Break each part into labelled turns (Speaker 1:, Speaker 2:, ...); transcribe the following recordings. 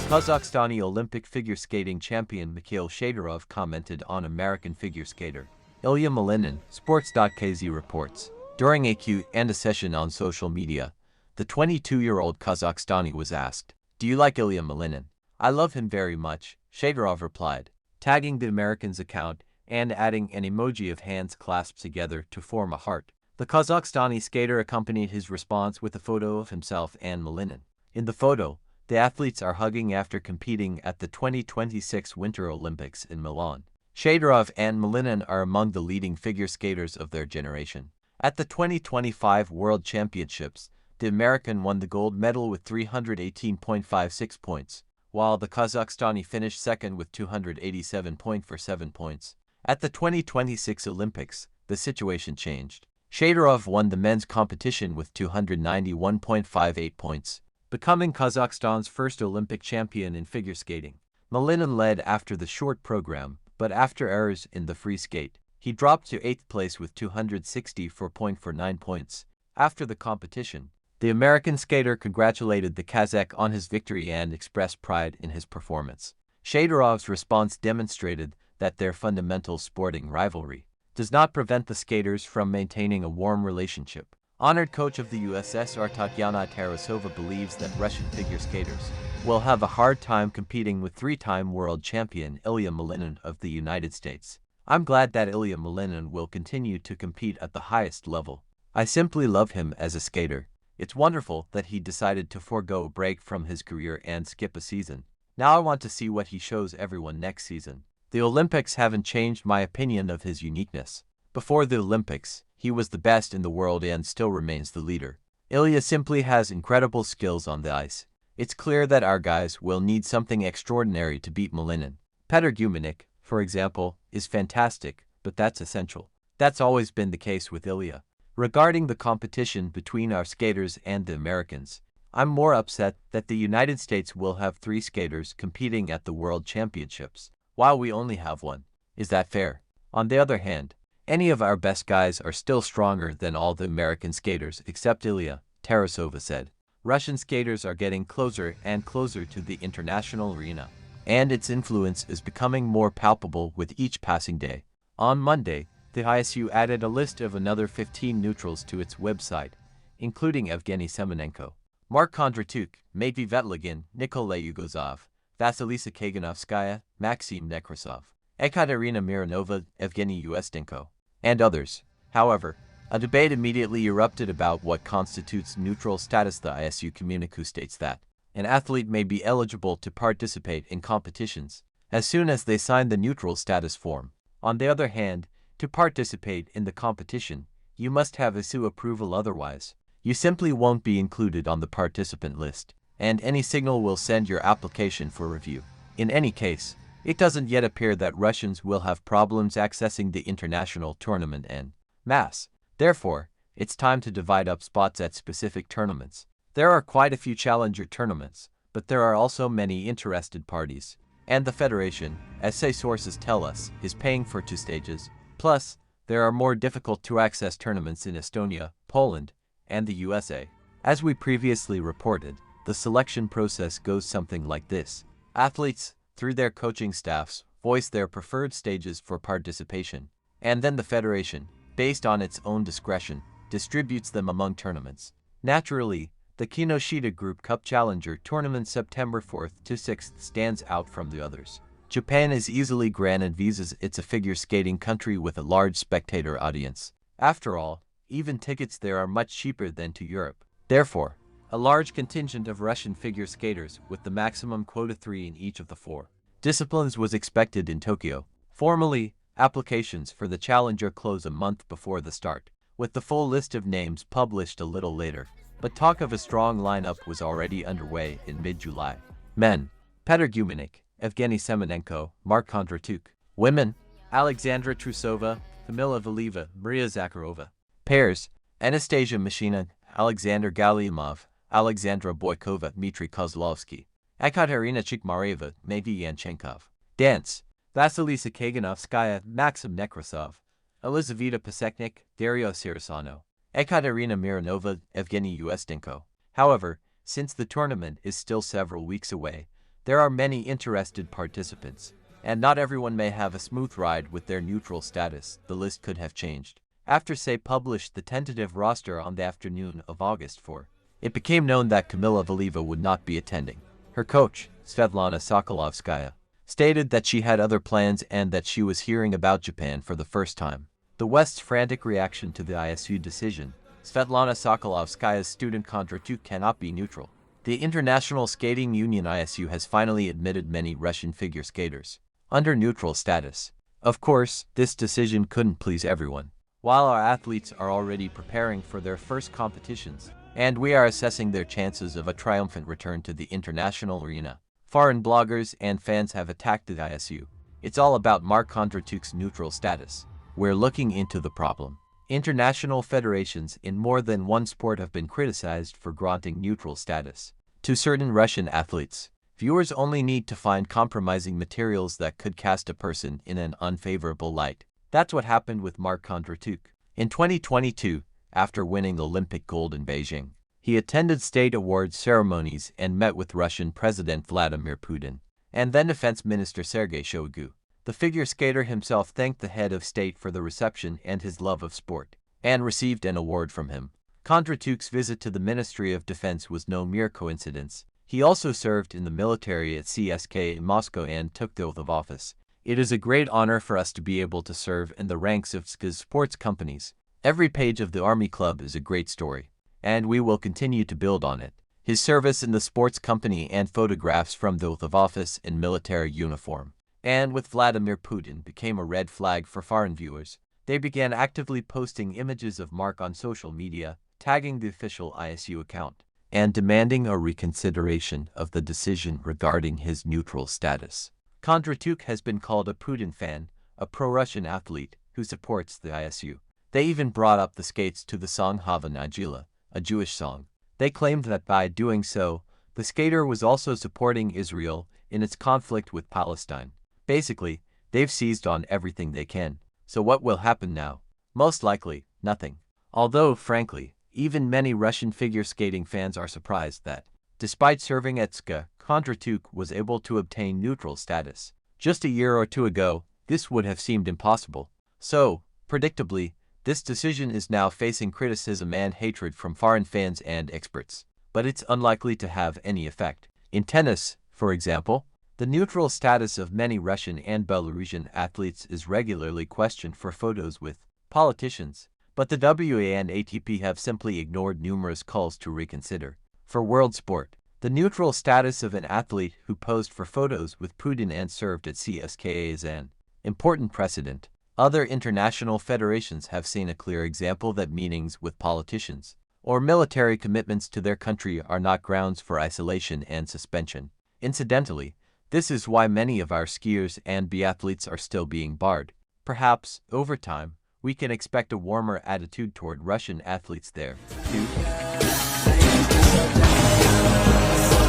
Speaker 1: Kazakhstani Olympic figure skating champion Mikhail Shadorov commented on American figure skater Ilia Malinin. Sports.kz reports. During a Q&A session on social media, the 22-year-old Kazakhstani was asked, "Do you like Ilia Malinin?" "I love him very much," Shadorov replied, tagging the American's account and adding an emoji of hands clasped together to form a heart. The Kazakhstani skater accompanied his response with a photo of himself and Malinin. In the photo, the athletes are hugging after competing at the 2026 Winter Olympics in Milan. Shadorov and Malinin are among the leading figure skaters of their generation. At the 2025 World Championships, the American won the gold medal with 318.56 points, while the Kazakhstani finished second with 287.47 points. At the 2026 Olympics, the situation changed. Shadorov won the men's competition with 291.58 points, becoming Kazakhstan's first Olympic champion in figure skating. Malinin led after the short program, but after errors in the free skate, he dropped to 8th place with 264.49 points. After the competition, the American skater congratulated the Kazakh on his victory and expressed pride in his performance. Shadorov's response demonstrated that their fundamental sporting rivalry does not prevent the skaters from maintaining a warm relationship. Honored coach of the USSR Tatyana Terasova believes that Russian figure skaters will have a hard time competing with three-time world champion Ilia Malinin of the United States. "I'm glad that Ilia Malinin will continue to compete at the highest level. I simply love him as a skater. It's wonderful that he decided to forego a break from his career and skip a season. Now I want to see what he shows everyone next season. The Olympics haven't changed my opinion of his uniqueness. Before the Olympics, he was the best in the world and still remains the leader. Ilia simply has incredible skills on the ice. It's clear that our guys will need something extraordinary to beat Malinin. Petr Gumenik, for example, is fantastic, but that's essential. That's always been the case with Ilia. Regarding the competition between our skaters and the Americans, I'm more upset that the United States will have 3 skaters competing at the World Championships, while we only have 1. Is that fair? On the other hand, any of our best guys are still stronger than all the American skaters except Ilia," Terasova said. Russian skaters are getting closer and closer to the international arena, and its influence is becoming more palpable with each passing day. On Monday, the ISU added a list of another 15 neutrals to its website, including Evgeny Semenenko, Mark Condruk, Matvey Vetligin, Nikolay Yugosov, Vasilisa Kaganovskaya, Maxim Nekrasov, Ekaterina Mironova, Evgeny Ustenko, and others. However, a debate immediately erupted about what constitutes neutral status. The ISU communique states that an athlete may be eligible to participate in competitions as soon as they sign the neutral status form. On the other hand, to participate in the competition, you must have ISU approval, otherwise, you simply won't be included on the participant list, and any signal will send your application for review. In any case, it doesn't yet appear that Russians will have problems accessing the international tournament en masse. Therefore, it's time to divide up spots at specific tournaments. There are quite a few challenger tournaments, but there are also many interested parties, and the federation, as say sources tell us, is paying for 2 stages. Plus, there are more difficult to access tournaments in Estonia, Poland, and the USA. As we previously reported, the selection process goes something like this. Athletes, through their coaching staffs, voice their preferred stages for participation, and then the federation, based on its own discretion, distributes them among tournaments. Naturally, the Kinoshita Group Cup Challenger Tournament September 4th to 6th stands out from the others. Japan is easily granted visas. It's a figure skating country with a large spectator audience. After all, even tickets there are much cheaper than to Europe. Therefore, a large contingent of Russian figure skaters, with the maximum quota 3 in each of the 4 disciplines, was expected in Tokyo. Formally, applications for the challenger close a month before the start, with the full list of names published a little later. But talk of a strong lineup was already underway in mid-July. Men: Petr Gumenik, Evgeny Semenenko, Mark Condruk. Women: Alexandra Trusova, Kamila Valieva, Maria Zakharova. Pairs: Anastasia Mashina, Alexander Galyamov, Alexandra Boykova, Dmitry Kozlovsky. Ekaterina Chikmareva, Matvey Yanchenkov. Dance: Vasilisa Kaganovskaya, Maxim Nekrasov, Elizaveta Paseknik, Dario Sirasano. Ekaterina Mironova, Evgeny Ustenko. However, since the tournament is still several weeks away, There are many interested participants, and not everyone may have a smooth ride with their neutral status. The list could have changed after SAY published the tentative roster on the afternoon of August 4. It became known that Kamila Valieva would not be attending. Her coach, Svetlana Sokolovskaya, stated that she had other plans and that she was hearing about Japan for the first time. The West's frantic reaction to the ISU decision. Svetlana Sokolovskaya's student Condruk cannot be neutral. The International Skating Union ISU has finally admitted many Russian figure skaters under neutral status. Of course, this decision couldn't please everyone. While our athletes are already preparing for their first competitions, and we are assessing their chances of a triumphant return to the international arena, foreign bloggers and fans have attacked the ISU. It's all about Mark Condruk's neutral status. We're looking into the problem. International federations in more than one sport have been criticized for granting neutral status to certain Russian athletes. Viewers only need to find compromising materials that could cast a person in an unfavorable light. That's what happened with Mark Condruk. In 2022, after winning Olympic gold in Beijing, he attended state awards ceremonies and met with Russian President Vladimir Putin and then Defense Minister Sergei Shoigu. The figure skater himself thanked the head of state for the reception and his love of sport, and received an award from him. Condruk's visit to the Ministry of Defense was no mere coincidence. He also served in the military at CSK in Moscow and took the oath of office. It is a great honor for us to be able to serve in the ranks of SK's sports companies. Every page of the Army Club is a great story, and we will continue to build on it. His service in the sports company and photographs from the oath of office in military uniform, and with Vladimir Putin, became a red flag for foreign viewers. They began actively posting images of Mark on social media, tagging the official ISU account, and demanding a reconsideration of the decision regarding his neutral status. Condruk has been called a Putin fan, a pro-Russian athlete who supports the ISU. They even brought up the skates to the song Hava Nagila, a Jewish song. They claimed that by doing so, the skater was also supporting Israel in its conflict with Palestine. Basically, they've seized on everything they can. So what will happen now? Most likely, nothing. Although, frankly, even many Russian figure skating fans are surprised that, despite serving at SKA, Condruk was able to obtain neutral status. Just a year or two ago, this would have seemed impossible. So, predictably, this decision is now facing criticism and hatred from foreign fans and experts. But it's unlikely to have any effect. In tennis, for example, the neutral status of many Russian and Belarusian athletes is regularly questioned for photos with politicians, but the WA and ATP have simply ignored numerous calls to reconsider. For world sport, the neutral status of an athlete who posed for photos with Putin and served at CSKA is an important precedent. Other international federations have seen a clear example that meetings with politicians or military commitments to their country are not grounds for isolation and suspension. Incidentally, this is why many of our skiers and biathletes are still being barred. Perhaps, over time, we can expect a warmer attitude toward Russian athletes there, too.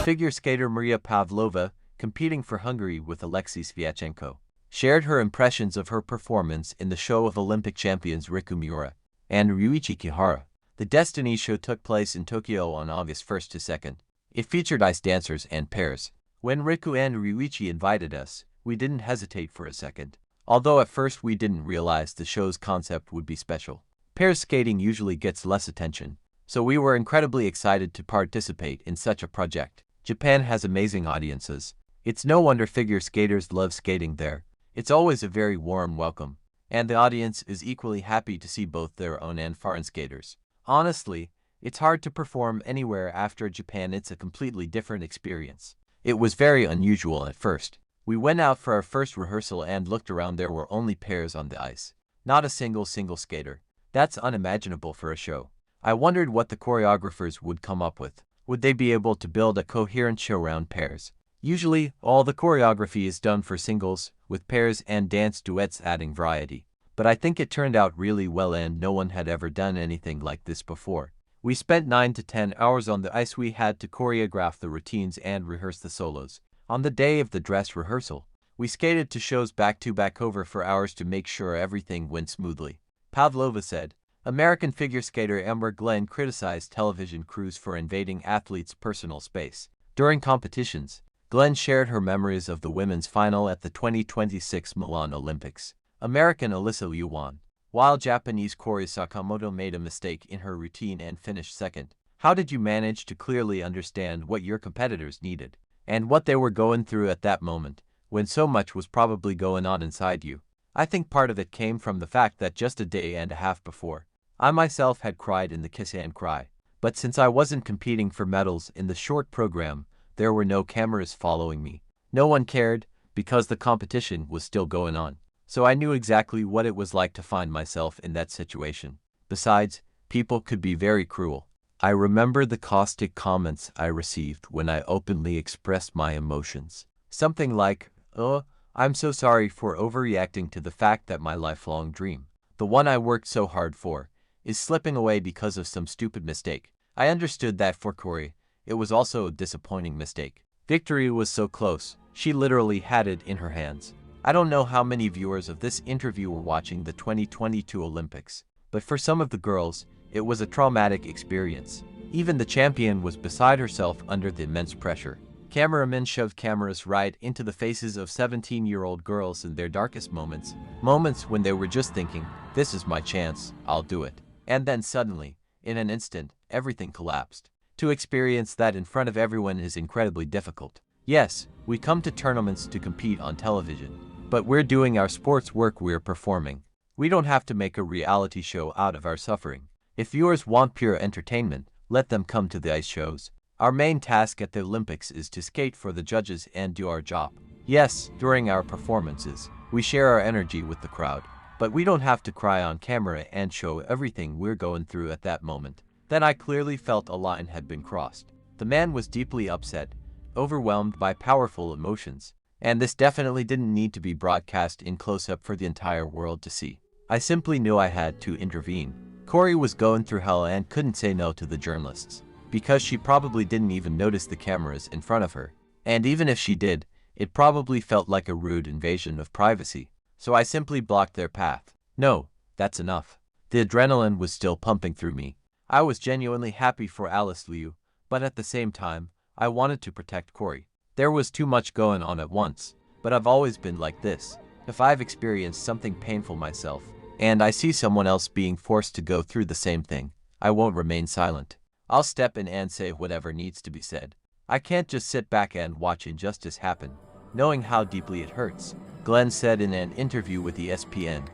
Speaker 1: Figure skater Maria Pavlova, competing for Hungary with Alexei Sviatchenko, shared her impressions of her performance in the show of Olympic champions Riku Miura and Ryuichi Kihara. The Destiny show took place in Tokyo on August 1st to 2nd. It featured ice dancers and pairs. When Riku and Ryuichi invited us, we didn't hesitate for a second. Although at first we didn't realize the show's concept would be special. Pairs skating usually gets less attention, so we were incredibly excited to participate in such a project. Japan has amazing audiences. It's no wonder figure skaters love skating there. It's always a very warm welcome, and the audience is equally happy to see both their own and foreign skaters. Honestly, it's hard to perform anywhere after Japan. It's a completely different experience. It was very unusual at first. We went out for our first rehearsal and looked around. There were only pairs on the ice. Not a single skater. That's unimaginable for a show. I wondered what the choreographers would come up with. Would they be able to build a coherent show around pairs? Usually, all the choreography is done for singles, with pairs and dance duets adding variety. But I think it turned out really well and no one had ever done anything like this before. We spent 9 to 10 hours on the ice. We had to choreograph the routines and rehearse the solos. On the day of the dress rehearsal, we skated to shows back-to-back over for hours to make sure everything went smoothly. Pavlova said. American figure skater Amber Glenn criticized television crews for invading athletes' personal space. During competitions, Glenn shared her memories of the women's final at the 2026 Milan Olympics. American Alyssa Liu won, while Japanese Kori Sakamoto made a mistake in her routine and finished second. How did you manage to clearly understand what your competitors needed, and what they were going through at that moment, when so much was probably going on inside you? I think part of it came from the fact that just a day and a half before, I myself had cried in the kiss and cry. But since I wasn't competing for medals in the short program, there were no cameras following me. No one cared, because the competition was still going on. So I knew exactly what it was like to find myself in that situation. Besides, people could be very cruel. I remember the caustic comments I received when I openly expressed my emotions. Something like, "Oh, I'm so sorry for overreacting to the fact that my lifelong dream, the one I worked so hard for, is slipping away because of some stupid mistake." I understood that for Kori, it was also a disappointing mistake. Victory was so close, she literally had it in her hands. I don't know how many viewers of this interview were watching the 2022 Olympics, but for some of the girls, it was a traumatic experience. Even the champion was beside herself under the immense pressure. Cameramen shoved cameras right into the faces of 17-year-old girls in their darkest moments, moments when they were just thinking, "This is my chance, I'll do it." And then suddenly, in an instant, everything collapsed. To experience that in front of everyone is incredibly difficult. Yes, we come to tournaments to compete on television, but we're doing our sports work, we're performing. We don't have to make a reality show out of our suffering. If viewers want pure entertainment, let them come to the ice shows. Our main task at the Olympics is to skate for the judges and do our job. Yes, during our performances, we share our energy with the crowd, but we don't have to cry on camera and show everything we're going through at that moment. Then I clearly felt a line had been crossed. The man was deeply upset, overwhelmed by powerful emotions, and this definitely didn't need to be broadcast in close-up for the entire world to see. I simply knew I had to intervene. Kori was going through hell and couldn't say no to the journalists, because she probably didn't even notice the cameras in front of her. And even if she did, it probably felt like a rude invasion of privacy. So I simply blocked their path. No, that's enough. The adrenaline was still pumping through me. I was genuinely happy for Alice Liu, but at the same time, I wanted to protect Kori. There was too much going on at once, but I've always been like this. If I've experienced something painful myself, and I see someone else being forced to go through the same thing, I won't remain silent. I'll step in and say whatever needs to be said. I can't just sit back and watch injustice happen, knowing how deeply it hurts, Glenn said in an interview with ESPN.